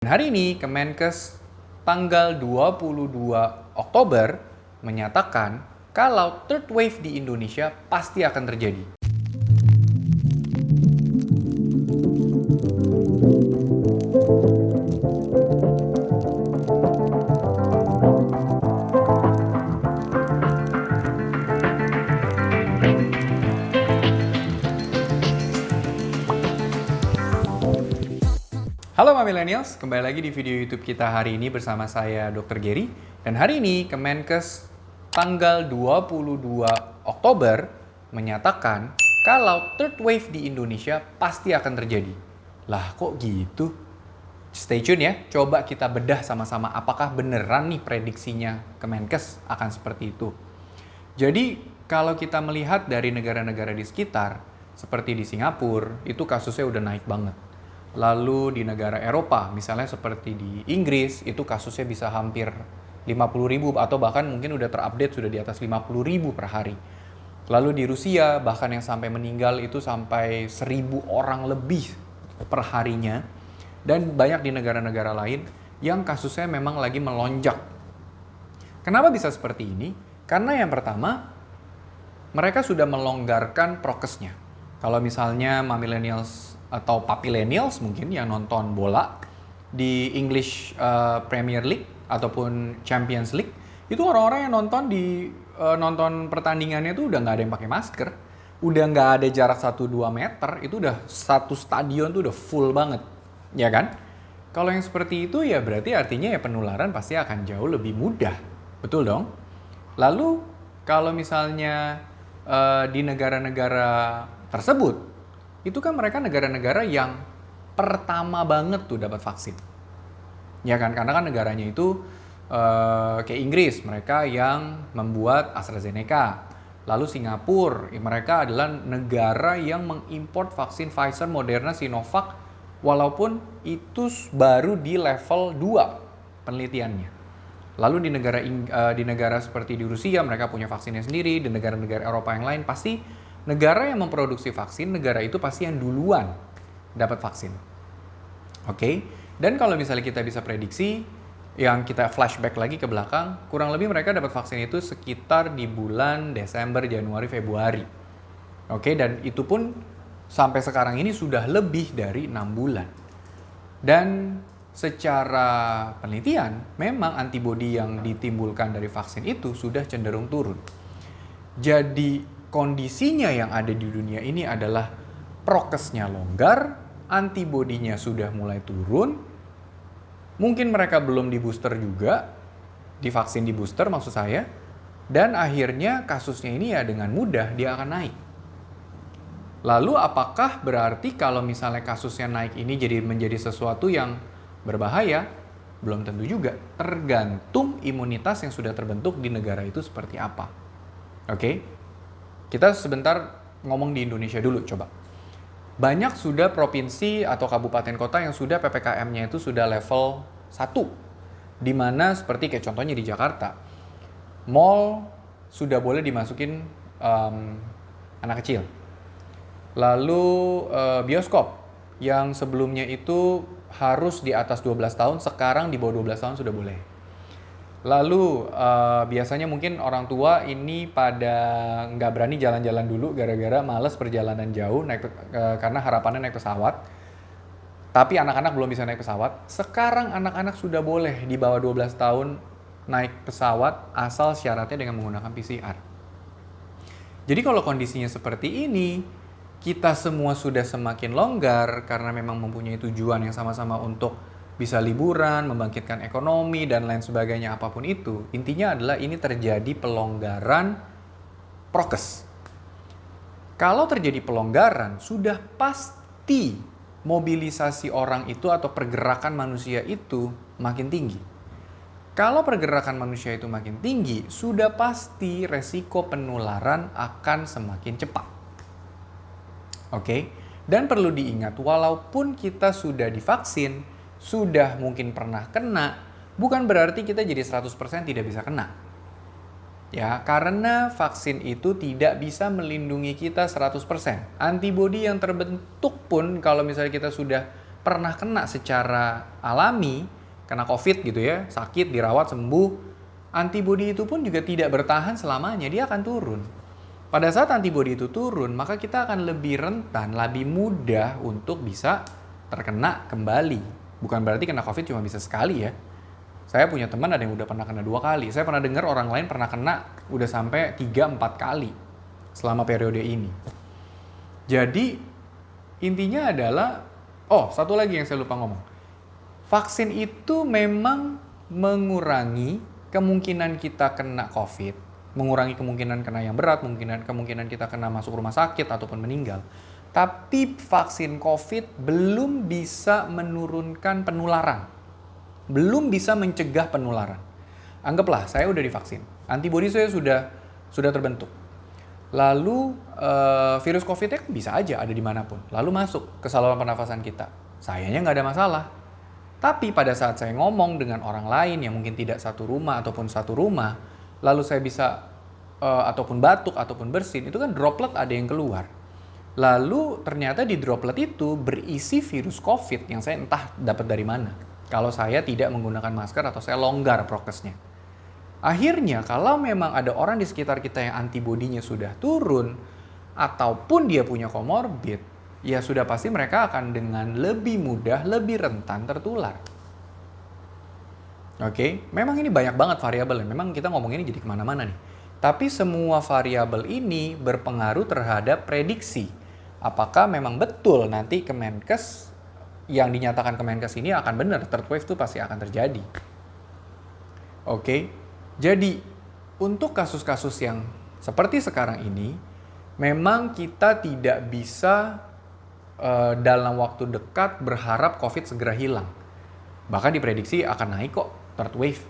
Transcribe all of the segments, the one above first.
Hari ini Kemenkes tanggal 22 Oktober menyatakan kalau third wave di Indonesia pasti akan terjadi. Halo Millennials, kembali lagi di video YouTube kita hari ini bersama saya Dr. Gary. Dan hari ini Kemenkes tanggal 22 Oktober menyatakan kalau third wave di Indonesia pasti akan terjadi. Lah kok gitu? Stay tune ya, coba kita bedah sama-sama apakah beneran nih prediksinya Kemenkes akan seperti itu. Jadi kalau kita melihat dari negara-negara di sekitar, seperti di Singapura, itu kasusnya udah naik banget. Lalu di negara Eropa, misalnya seperti di Inggris, itu kasusnya bisa hampir 50.000 atau bahkan mungkin udah terupdate sudah di atas 50.000 per hari. Lalu di Rusia, bahkan yang sampai meninggal itu sampai 1.000 orang lebih per harinya. Dan banyak di negara-negara lain yang kasusnya memang lagi melonjak. Kenapa bisa seperti ini? Karena yang pertama, mereka sudah melonggarkan prokesnya. Kalau misalnya millennials atau papillennials mungkin yang nonton bola di English Premier League ataupun Champions League, itu orang-orang yang nonton pertandingannya itu udah nggak ada yang pakai masker, udah nggak ada jarak 1-2 meter, itu udah satu stadion tuh udah full banget, ya kan? Kalau yang seperti itu ya berarti artinya ya penularan pasti akan jauh lebih mudah, betul dong? Lalu kalau misalnya di negara-negara tersebut, itu kan mereka negara-negara yang pertama banget tuh dapat vaksin. Ya kan, karena kan negaranya itu kayak Inggris, mereka yang membuat AstraZeneca. Lalu Singapura, mereka adalah negara yang mengimpor vaksin Pfizer, Moderna, Sinovac, walaupun itu baru di level 2 penelitiannya. Lalu di negara seperti di Rusia, mereka punya vaksinnya sendiri, di negara-negara Eropa yang lain pasti negara yang memproduksi vaksin, negara itu pasti yang duluan dapat vaksin. Oke? Dan kalau misalnya kita bisa prediksi, yang kita flashback lagi ke belakang, kurang lebih mereka dapat vaksin itu sekitar di bulan Desember, Januari, Februari. Oke? Dan itu pun sampai sekarang ini sudah lebih dari 6 bulan. Dan secara penelitian, memang antibodi yang ditimbulkan dari vaksin itu sudah cenderung turun. Jadi kondisinya yang ada di dunia ini adalah prokesnya longgar, antibodinya sudah mulai turun, mungkin mereka belum di booster juga, divaksin di booster maksud saya, dan akhirnya kasusnya ini ya dengan mudah dia akan naik. Lalu apakah berarti kalau misalnya kasusnya naik ini jadi menjadi sesuatu yang berbahaya? Belum tentu juga, tergantung imunitas yang sudah terbentuk di negara itu seperti apa. Oke? Kita sebentar ngomong di Indonesia dulu coba. Banyak sudah provinsi atau kabupaten kota yang sudah PPKM-nya itu sudah level 1. Di mana seperti kayak contohnya di Jakarta, mall sudah boleh dimasukin anak kecil. Lalu bioskop yang sebelumnya itu harus di atas 12 tahun, sekarang di bawah 12 tahun sudah boleh. Lalu biasanya mungkin orang tua ini pada nggak berani jalan-jalan dulu gara-gara males perjalanan jauh karena harapannya naik pesawat. Tapi anak-anak belum bisa naik pesawat. Sekarang anak-anak sudah boleh di bawah 12 tahun naik pesawat asal syaratnya dengan menggunakan PCR. Jadi kalau kondisinya seperti ini, kita semua sudah semakin longgar karena memang mempunyai tujuan yang sama-sama untuk bisa liburan, membangkitkan ekonomi, dan lain sebagainya apapun itu. Intinya adalah ini terjadi pelonggaran prokes. Kalau terjadi pelonggaran, sudah pasti mobilisasi orang itu atau pergerakan manusia itu makin tinggi. Kalau pergerakan manusia itu makin tinggi, sudah pasti resiko penularan akan semakin cepat. Oke? Dan perlu diingat, walaupun kita sudah divaksin, sudah mungkin pernah kena, bukan berarti kita jadi 100% tidak bisa kena. Ya, karena vaksin itu tidak bisa melindungi kita 100%. Antibodi yang terbentuk pun kalau misalnya kita sudah pernah kena secara alami, kena COVID gitu ya, sakit, dirawat, sembuh, antibodi itu pun juga tidak bertahan selamanya, dia akan turun. Pada saat antibodi itu turun, maka kita akan lebih rentan, lebih mudah untuk bisa terkena kembali. Bukan berarti kena COVID cuma bisa sekali ya. Saya punya teman ada yang udah pernah kena 2 kali. Saya pernah dengar orang lain pernah kena udah sampai 3-4 kali selama periode ini. Jadi intinya adalah, satu lagi yang saya lupa ngomong. Vaksin itu memang mengurangi kemungkinan kita kena COVID, mengurangi kemungkinan kena yang berat, kemungkinan kita kena masuk rumah sakit ataupun meninggal. Tapi vaksin COVID belum bisa menurunkan penularan. Belum bisa mencegah penularan. Anggaplah saya udah divaksin. Antibodi saya sudah terbentuk. Lalu virus COVID-nya bisa aja ada dimanapun. Lalu masuk ke saluran pernafasan kita. Sayanya nggak ada masalah. Tapi pada saat saya ngomong dengan orang lain yang mungkin tidak satu rumah ataupun satu rumah, lalu saya bisa ataupun batuk ataupun bersin, itu kan droplet ada yang keluar. Lalu ternyata di droplet itu berisi virus COVID yang saya entah dapat dari mana. Kalau saya tidak menggunakan masker atau saya longgar prokesnya. Akhirnya kalau memang ada orang di sekitar kita yang antibodinya sudah turun, ataupun dia punya komorbid, ya sudah pasti mereka akan dengan lebih mudah, lebih rentan tertular. Oke, memang ini banyak banget variabelnya. Memang kita ngomongin ini jadi kemana-mana nih. Tapi semua variabel ini berpengaruh terhadap prediksi. Apakah memang betul nanti Kemenkes yang dinyatakan Kemenkes ini akan benar, third wave itu pasti akan terjadi. Oke, jadi untuk kasus-kasus yang seperti sekarang ini, memang kita tidak bisa dalam waktu dekat berharap COVID segera hilang. Bahkan diprediksi akan naik kok third wave.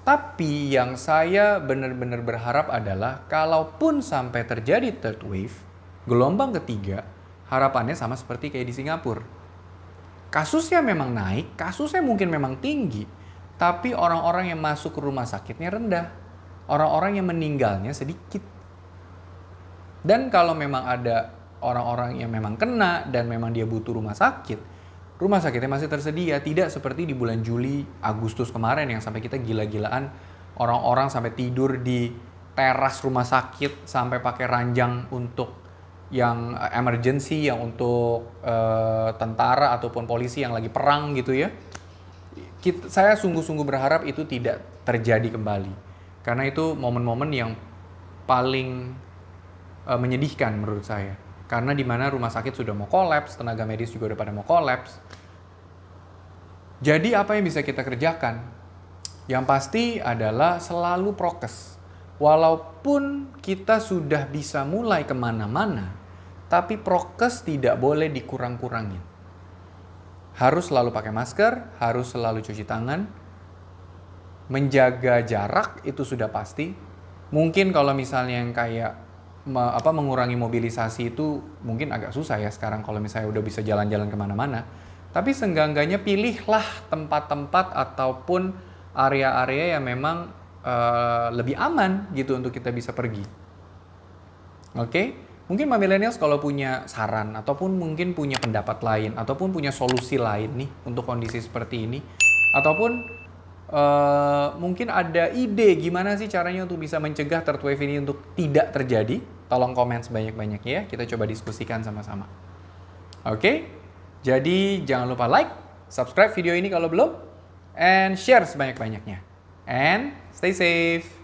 Tapi yang saya benar-benar berharap adalah kalaupun sampai terjadi third wave, gelombang ketiga, harapannya sama seperti kayak di Singapura. Kasusnya memang naik, kasusnya mungkin memang tinggi, tapi orang-orang yang masuk ke rumah sakitnya rendah. Orang-orang yang meninggalnya sedikit. Dan kalau memang ada orang-orang yang memang kena dan memang dia butuh rumah sakitnya masih tersedia. Tidak seperti di bulan Juli, Agustus kemarin yang sampai kita gila-gilaan. Orang-orang sampai tidur di teras rumah sakit, sampai pakai ranjang untuk yang emergency, yang untuk tentara ataupun polisi yang lagi perang gitu ya. Saya sungguh-sungguh berharap itu tidak terjadi kembali. Karena itu momen-momen yang paling menyedihkan menurut saya. Karena di mana rumah sakit sudah mau kolaps, tenaga medis juga udah pada mau kolaps. Jadi apa yang bisa kita kerjakan? Yang pasti adalah selalu prokes. Walaupun kita sudah bisa mulai kemana-mana, tapi prokes tidak boleh dikurang-kurangin. Harus selalu pakai masker, harus selalu cuci tangan, menjaga jarak itu sudah pasti. Mungkin kalau misalnya yang kayak mengurangi mobilisasi itu mungkin agak susah ya sekarang kalau misalnya udah bisa jalan-jalan kemana-mana. Tapi seenggak-enggaknya pilihlah tempat-tempat ataupun area-area yang memang lebih aman gitu untuk kita bisa pergi. Oke? Mungkin millennials kalau punya saran ataupun mungkin punya pendapat lain ataupun punya solusi lain nih untuk kondisi seperti ini. Ataupun mungkin ada ide gimana sih caranya untuk bisa mencegah third wave ini untuk tidak terjadi, tolong komen sebanyak-banyaknya ya, kita coba diskusikan sama-sama. Oke, jadi jangan lupa like, subscribe video ini kalau belum, and share sebanyak-banyaknya. And stay safe!